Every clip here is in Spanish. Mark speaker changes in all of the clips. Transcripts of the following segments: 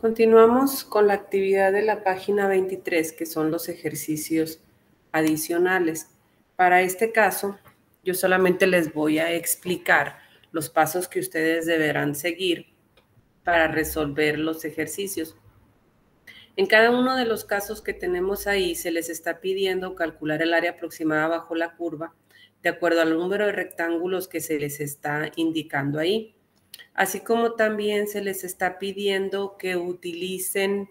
Speaker 1: Continuamos con la actividad de la página 23, que son los ejercicios adicionales. Para este caso, yo solamente les voy a explicar los pasos que ustedes deberán seguir para resolver los ejercicios. En cada uno de los casos que tenemos ahí, se les está pidiendo calcular el área aproximada bajo la curva de acuerdo al número de rectángulos que se les está indicando ahí. Así como también se les está pidiendo que utilicen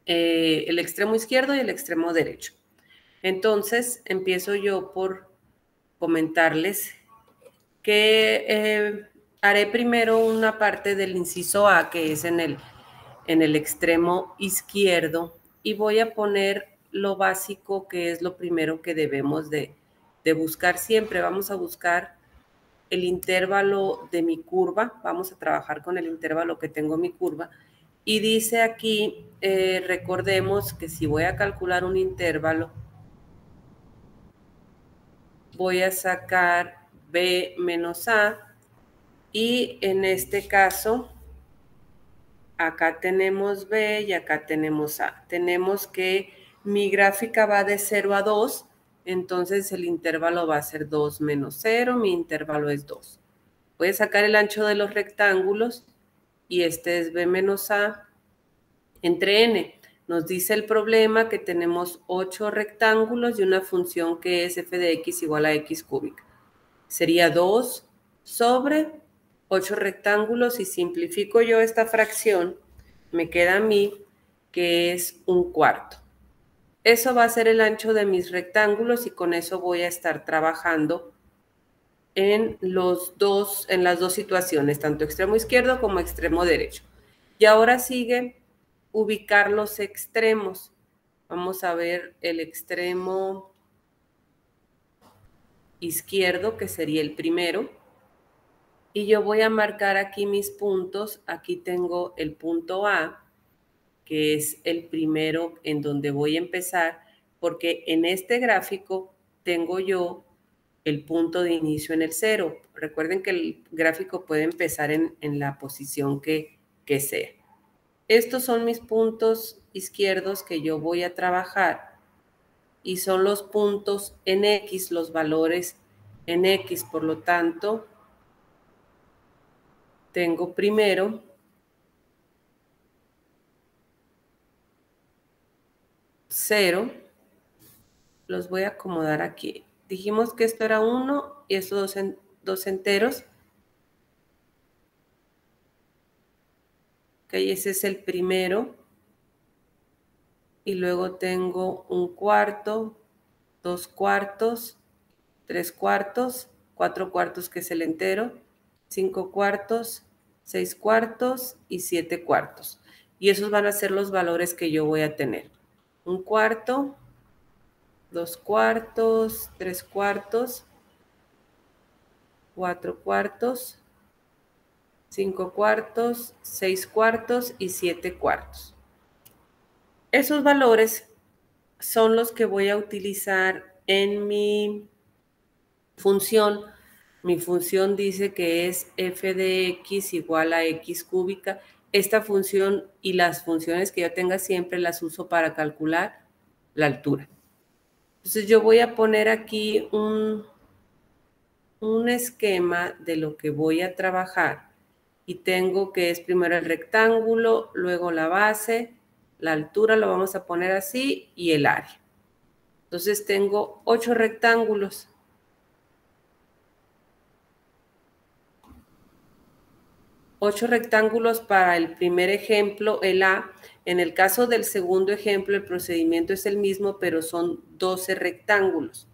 Speaker 1: el extremo izquierdo y el extremo derecho. Entonces, empiezo yo por comentarles que haré primero una parte del inciso A, que es en el extremo izquierdo, y voy a poner lo básico, que es lo primero que debemos de buscar siempre. Vamos a buscar el intervalo de mi curva, vamos a trabajar con el intervalo que tengo en mi curva, y dice aquí, recordemos que si voy a calcular un intervalo, voy a sacar B menos A, y en este caso, acá tenemos B y acá tenemos A. Tenemos que mi gráfica va de 0 a 2, entonces el intervalo va a ser 2 menos 0, mi intervalo es 2. Voy a sacar el ancho de los rectángulos y este es B menos A entre N. Nos dice el problema que tenemos 8 rectángulos y una función que es f de x igual a x cúbica. Sería 2 sobre 8 rectángulos, y simplifico yo esta fracción, me queda a mí que es 1/4. Eso va a ser el ancho de mis rectángulos y con eso voy a estar trabajando en las dos situaciones, tanto extremo izquierdo como extremo derecho. Y ahora sigue ubicar los extremos. Vamos a ver el extremo izquierdo, que sería el primero. Y yo voy a marcar aquí mis puntos. Aquí tengo el punto A, que es el primero en donde voy a empezar, porque en este gráfico tengo yo el punto de inicio en el 0. Recuerden que el gráfico puede empezar en la posición que sea. Estos son mis puntos izquierdos que yo voy a trabajar y son los puntos en X, los valores en X. Por lo tanto, tengo primero 0. Los voy a acomodar aquí. Dijimos que esto era 1 y estos dos enteros. Ok, ese es el primero. Y luego tengo 1/4, 2/4, 3/4, 4/4 que es el entero, 5/4, 6/4 y 7/4. Y esos van a ser los valores que yo voy a tener. 1/4, 2/4, 3/4, 4/4, 5/4, 6/4 y 7/4. Esos valores son los que voy a utilizar en mi función. Mi función dice que es f de x igual a x cúbica. Esta función y las funciones que yo tenga siempre las uso para calcular la altura. Entonces yo voy a poner aquí un esquema de lo que voy a trabajar, y tengo que es primero el rectángulo, luego la base, la altura lo vamos a poner así y el área. Entonces tengo 8 rectángulos. Ocho rectángulos para el primer ejemplo, el A. En el caso del segundo ejemplo, el procedimiento es el mismo, pero son 12 rectángulos.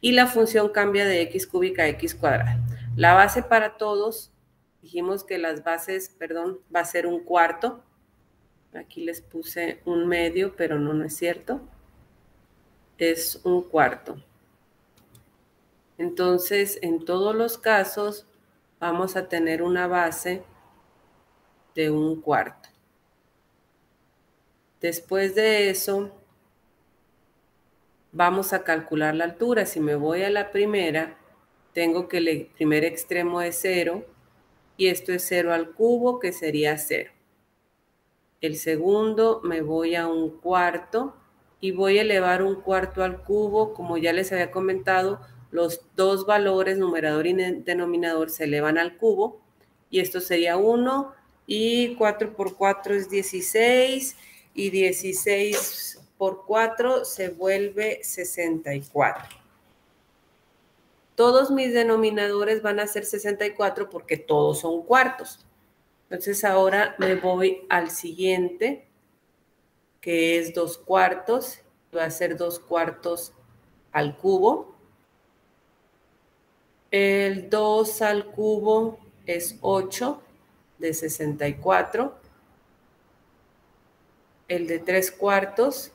Speaker 1: Y la función cambia de x cúbica a x cuadrada. La base para todos, dijimos que las bases, perdón, va a ser 1/4. Aquí les puse 1/2, pero no es cierto. Es 1/4. Entonces, en todos los casos, vamos a tener una base de 1/4. Después de eso, vamos a calcular la altura. Si me voy a la primera, tengo que el primer extremo es 0, y esto es 0 al cubo, que sería 0. El segundo me voy a un cuarto y voy a elevar un cuarto al cubo. Como ya les había comentado, los dos valores, numerador y denominador, se elevan al cubo. Y esto sería 1 y 4 por 4 es 16 y 16 por 4 se vuelve 64. Todos mis denominadores van a ser 64 porque todos son cuartos. Entonces ahora me voy al siguiente, que es 2 cuartos. Va a ser 2 cuartos al cubo. El 2 al cubo es 8 de 64. El de 3 cuartos.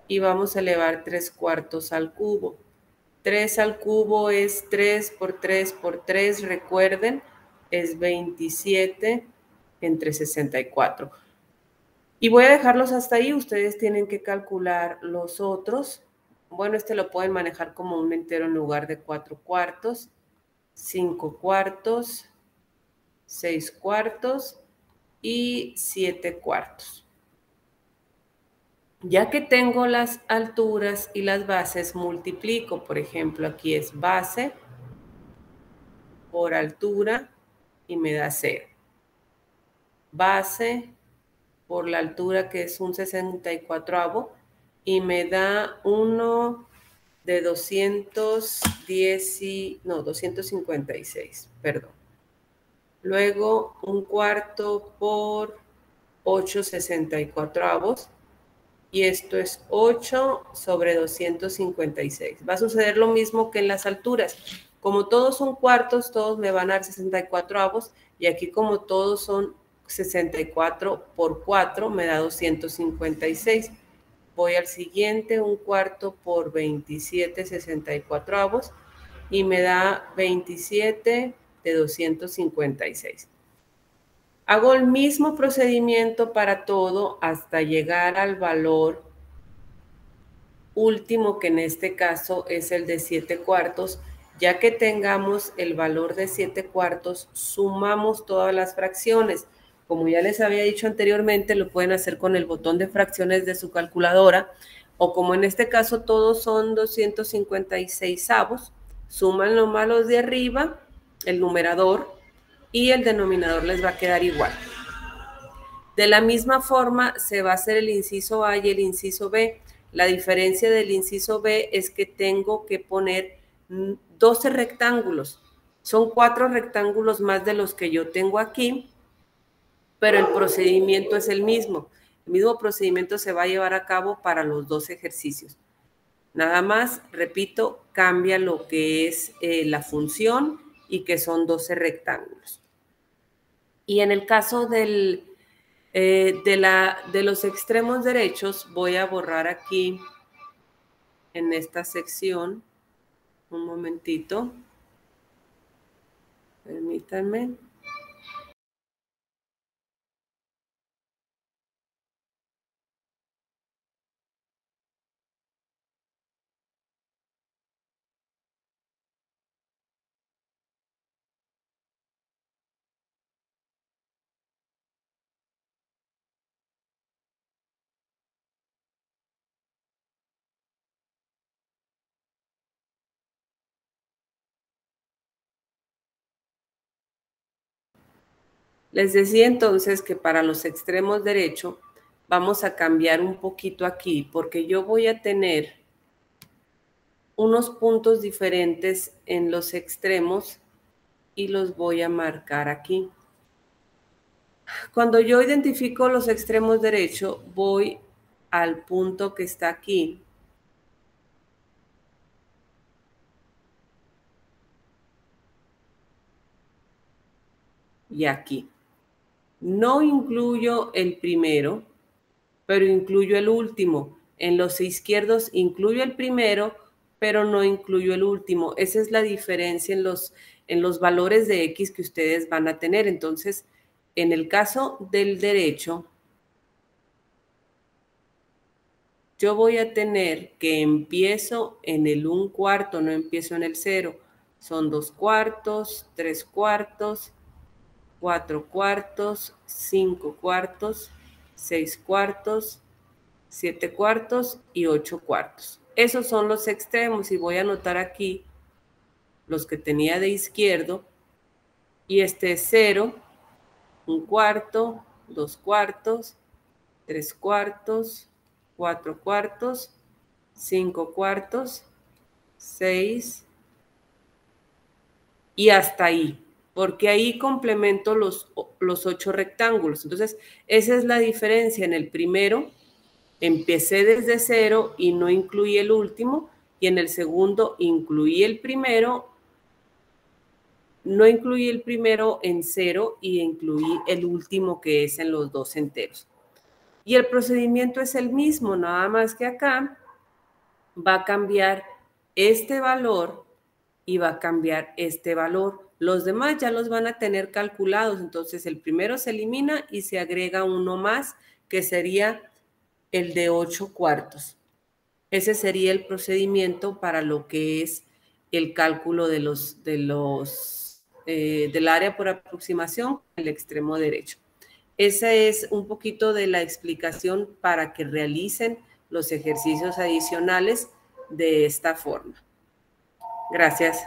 Speaker 1: Y vamos a elevar 3 cuartos al cubo. 3 al cubo es 3 por 3 por 3, recuerden, es 27 entre 64. Y voy a dejarlos hasta ahí, ustedes tienen que calcular los otros. Bueno, este lo pueden manejar como un entero en lugar de 4 cuartos, 5 cuartos, 6 cuartos y 7 cuartos. Ya que tengo las alturas y las bases, multiplico. Por ejemplo, aquí es base por altura y me da 0. Base por la altura, que es un 64avo, y me da 1 de 256, perdón. Luego un cuarto por 8 64avos, y esto es 8 sobre 256. Va a suceder lo mismo que en las alturas. Como todos son cuartos, todos me van a dar 64avos, y aquí como todos son 64 por 4, me da 256. Voy al siguiente, un cuarto por 27 64avos, y me da 27 de 256. Hago el mismo procedimiento para todo hasta llegar al valor último, que en este caso es el de 7 cuartos. Ya que tengamos el valor de 7 cuartos, sumamos todas las fracciones. Como ya les había dicho anteriormente, lo pueden hacer con el botón de fracciones de su calculadora, o como en este caso todos son 256avos, suman los malos de arriba, el numerador, y el denominador les va a quedar igual. De la misma forma se va a hacer el inciso A y el inciso B. La diferencia del inciso B es que tengo que poner 12 rectángulos. Son 4 rectángulos más de los que yo tengo aquí, pero el procedimiento es el mismo. El mismo procedimiento se va a llevar a cabo para los 2 ejercicios. Nada más, repito, cambia lo que es la función, y que son 12 rectángulos. Y en el caso de los extremos derechos, voy a borrar aquí en esta sección, un momentito, permítanme. Les decía entonces que para los extremos derecho vamos a cambiar un poquito aquí, porque yo voy a tener unos puntos diferentes en los extremos y los voy a marcar aquí. Cuando yo identifico los extremos derecho, voy al punto que está aquí. Y aquí. No incluyo el primero, pero incluyo el último. En los izquierdos incluyo el primero, pero no incluyo el último. Esa es la diferencia en los valores de X que ustedes van a tener. Entonces, en el caso del derecho, yo voy a tener que empiezo en el 1/4, no empiezo en el 0. Son 2 cuartos, 3 cuartos, 4 cuartos, 5 cuartos, 6 cuartos, 7 cuartos y 8 cuartos. Esos son los extremos y voy a anotar aquí los que tenía de izquierdo. Y este es 0, 1 cuarto, 2 cuartos, 3 cuartos, 4 cuartos, 5 cuartos, 6 y hasta ahí, porque ahí complemento los 8 rectángulos. Entonces, esa es la diferencia. En el primero empecé desde 0 y no incluí el último, y en el segundo incluí el primero, no incluí el primero en 0 y incluí el último que es en los 2 enteros. Y el procedimiento es el mismo, nada más que acá va a cambiar este valor y va a cambiar este valor. Los demás ya los van a tener calculados, entonces el primero se elimina y se agrega uno más, que sería el de 8 cuartos. Ese sería el procedimiento para lo que es el cálculo del área por aproximación, el extremo derecho. Esa es un poquito de la explicación para que realicen los ejercicios adicionales de esta forma. Gracias.